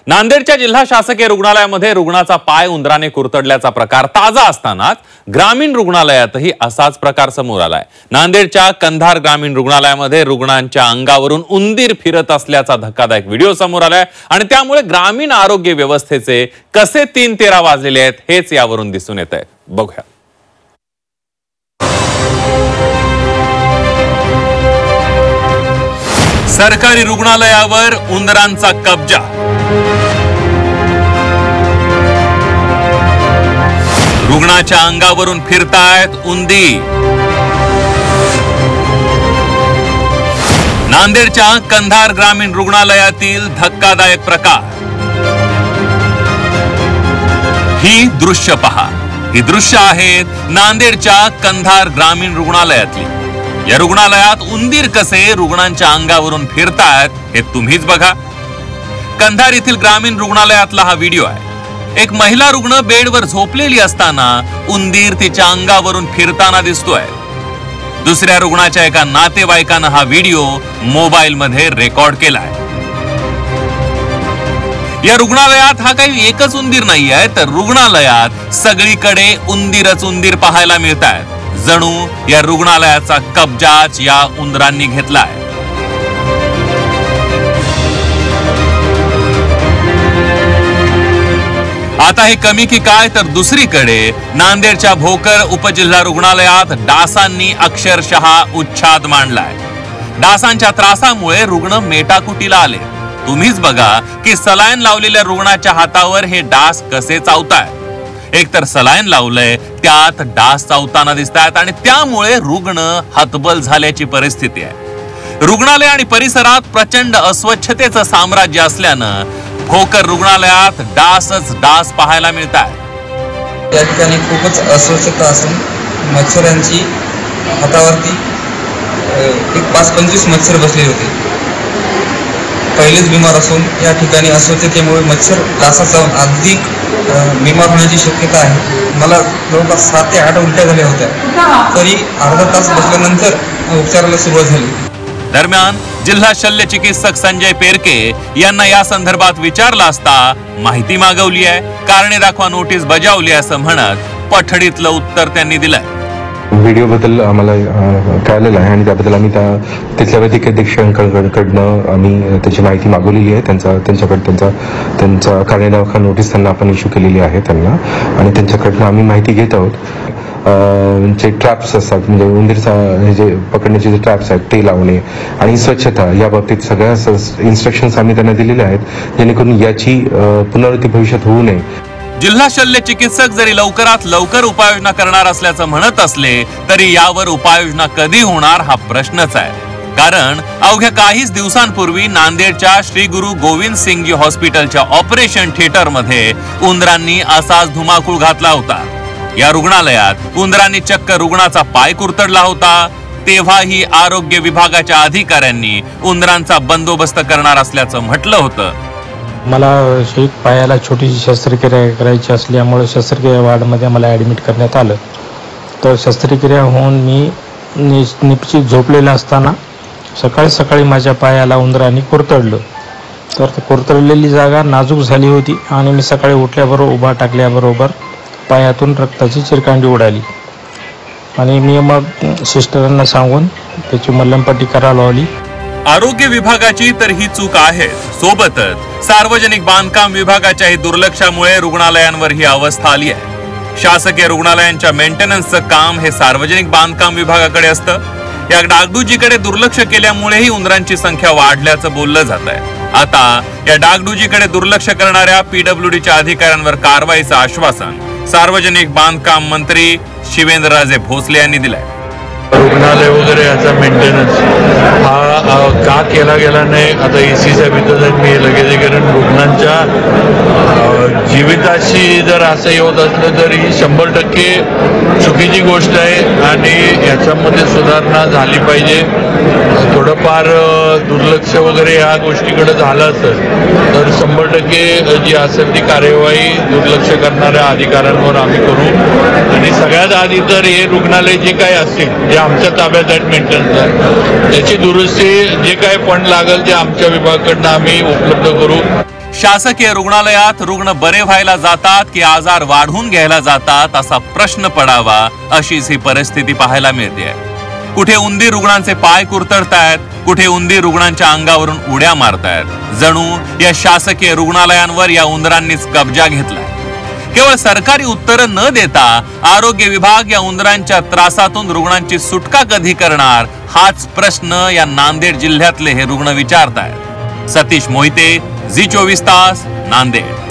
नांदेडच्या जिल्हा शासकीय रुग्णालयामध्ये रुग्णाचा पाय उंदराने कुरतडल्याचा प्रकार ताजा असतानाच ग्रामीण रुग्णालयातही असाच प्रकार समोर आलाय। नांदेडच्या कंधार ग्रामीण रुग्णालयामध्ये रुग्णांच्या अंगावरून उंदीर फिरत असल्याचा धक्कादायक व्हिडिओ समोर आलाय आणि त्यामुळे ग्रामीण आरोग्य व्यवस्थेचे कसे 3-13 वाजलेले आहेत हेच यावरून दिसून येतंय। बघूया। सरकारी रुग्णालयावर उंदरांचा कब्जा। रुग्णाच्या अंगावरून फिरतायत उंदीर। नांदेडच्या कंधार ग्रामीण रुग्णालयातील धक्कादायक प्रकार। ही दृश्य पहा। ही दृश्य आहेत नांदेडच्या कंधार ग्रामीण रुग्णालयातली। या रुग्णालयात उंदीर कसे रुग्णांच्या अंगावरून फिरतायत हे तुम्हीच बघा। कंधार येथील ग्रामीण रुग्णालयातला हा व्हिडिओ आहे। एक महिला रुग्ण बेडवर झोपलेली असताना उंदीर तिच्या अंगावरून फिरताना दिसतोय। दुसऱ्या रुग्णाच्या एका नातेवाईकानं हा व्हिडिओ मोबाईल मध्ये रेकॉर्ड केलाय। या रुग्णालयात हा काही एकच उंदीर नाहीये, तर रुग्णालयात सगळीकडे उंदीरच उंदीर पाहायला मिळतायत। जणू या रुग्णालयाचा कब्जाच या उंदरांनी घेतलाय। आता हे कमी की काय, तर दुसरीकडे नांदेडच्या भोकर उपजिल्हा रुग्णालयात डासांनी अक्षरशः उच्छाद मांडलाय। डासांच्या त्रासामुळे रुग्ण मेटाकुटीला आले। तुम्हीच बघा की सलाईन लावलेल्या रुग्णाच्या हातावर हे डास कसे चावतायत। एकतर सलाईन लावलंय, त्यात डास चावताना दिसतात आणि त्यामुळे रुग्ण हतबल झाल्याची परिस्थिती आहे। रुग्णालय आणि परिसरात प्रचंड अस्वच्छतेचं साम्राज्य असल्यानं भोकर रुग्णालयात डासच डास पाहायला मिळतात। या ठिकाणी खूपच अस्वच्छता असून मच्छरांची हातावरती एक 5-25 मच्छर बसले होते। पहिलेच बिमार असून या ठिकाणी अस्वच्छतेमुळे मच्छर डासाचा अधिक बिमार होण्याची शक्यता आहे। मला जवळपास 7 ते 8 उलट्या झाल्या होत्या, तरी अर्धा तास बसल्यानंतर उपचाराला सुरुवात झाली। दरम्यान जिल्हा शल्य चिकित्सक संजय पेरके यांना या संदर्भात विचारलं असता माहिती मागवली आहे, कारणे दाखवा नोटीस बजावली असं म्हणत पठडीतलं उत्तर त्यांनी दिलंय। व्हिडिओ बद्दल आम्हाला कळलेलं आहे आणि त्याबद्दल आम्ही तिथल्या वैद्यकीय अधीक्षकांकडनं आम्ही त्याची माहिती मागवलेली आहे। त्यांचा कारणे दाखवा नोटीस त्यांना आपण इश्यू केलेली आहे त्यांना, आणि त्यांच्याकडनं आम्ही माहिती घेत आहोत। जे ट्रॅप्स असतात म्हणजे उंदीरचा हे जे पकडण्याचे जे ट्रॅप्स आहेत ते लावणे आणि स्वच्छता या बाबतीत सगळ्या इन्स्ट्रक्शन्स आम्ही त्यांना दिलेल्या आहेत, जेणेकरून याची पुनरावृत्ती भविष्यात होऊ नये। जिल्हा शल्य चिकित्सक जरी लवकरात लवकर उपाययोजना करणार असल्याचं म्हणत असले तरी यावर उपाययोजना कधी होणार हा प्रश्नच आहे। कारण अवघ्या काहीच दिवसांपूर्वी नांदेडच्या श्री गुरु गोविंद सिंगजी हॉस्पिटलच्या ऑपरेशन थिएटर मध्ये उंदरांनी असाच धुमाकूळ घातला होता। या रुग्णालयात उंदरांनी चक्क रुग्णाचा पाय कुरतडला होता। तेव्हाही आरोग्य विभागाच्या अधिकाऱ्यांनी उंदरांचा बंदोबस्त करणार असल्याचं म्हटलं होतं। मला पायाला छोटीशी शस्त्रक्रिया करायची असल्यामुळे शस्त्रक्रिया वार्डमध्ये मला ॲडमिट करण्यात आलं। तर शस्त्रक्रिया होऊन मी निपचित झोपलेला असताना सकाळी माझ्या पायाला उंदरांनी कुरतडलं। तर कुरतडलेली जागा नाजूक झाली होती आणि मी सकाळी उठल्याबरोबर उभा टाकल्याबरोबर पायातून रक्ताची चिरकांडी उडाली आणि मी मग सिस्टरांना सांगून त्याची मलमपट्टी करायला लावली। आरोग्य विभागाची तर ही चूक आहे, सोबतच सार्वजनिक बांधकाम विभागाच्याही दुर्लक्षामुळे रुग्णालयांवर ही अवस्था आली आहे। शासकीय रुग्णालयांच्या मेंटेनन्सचं काम हे सार्वजनिक बांधकाम विभागाकडे असतं। या डागडुजीकडे दुर्लक्ष केल्यामुळेही उंदरांची संख्या वाढल्याचं बोललं जात आहे। आता या डागडुजीकडे दुर्लक्ष करणाऱ्या पीडब्ल्यूडीच्या अधिकाऱ्यांवर कारवाईचं आश्वासन सार्वजनिक बांधकाम मंत्री शिवेंद्रराजे भोसले यांनी दिलंय। रुग्णालय वगैरे याचा मेंटेनन्स हा का केला गेला नाही, आता EC साहेब मी लगेच करून रुग्णांच्या जीविताशी जर असं होत असलं तर ही 100% चुकीची गोष्ट आहे आणि याच्यामध्ये सुधारणा झाली पाहिजे। थोडंफार दुर्लक्ष वगैरे या गोष्टीकडे झालं असेल तर 100% जी असेल ती कार्यवाही दुर्लक्ष करणाऱ्या अधिकाऱ्यांवर आम्ही करू आणि सगळ्यात आधी तर हे रुग्णालय जे काही असतील जे आमच्या ताब्यात आहेत मेंटेनन्स त्याची दुरुस्ती जे काही फंड लागेल ते आमच्या विभागाकडनं आम्ही उपलब्ध करू। शासकीय रुग्णालयात रुग्ण बरे व्हायला जातात की आजार वाढवून घ्यायला जातात असा प्रश्न पडावा अशीच ही परिस्थिती पाहायला मिळते. कुठे उंदीर रुग्णांचे पाय कुरतडतायत, कुठे उंदीर रुग्णांच्या अंगावरून उड्या मारतायत. जणू या शासकीय रुग्णालयांवर या उंदरांनीच कब्जा घेतलाय. केवळ सरकारी उत्तरं न देता आरोग्य विभाग या उंदरांच्या त्रासातून रुग्णांची सुटका कधी करणार हाच प्रश्न या नांदेड जिल्ह्यातले हे रुग्ण विचारतायत. सतीश मोहिते, झी 24 तास, नांदेड.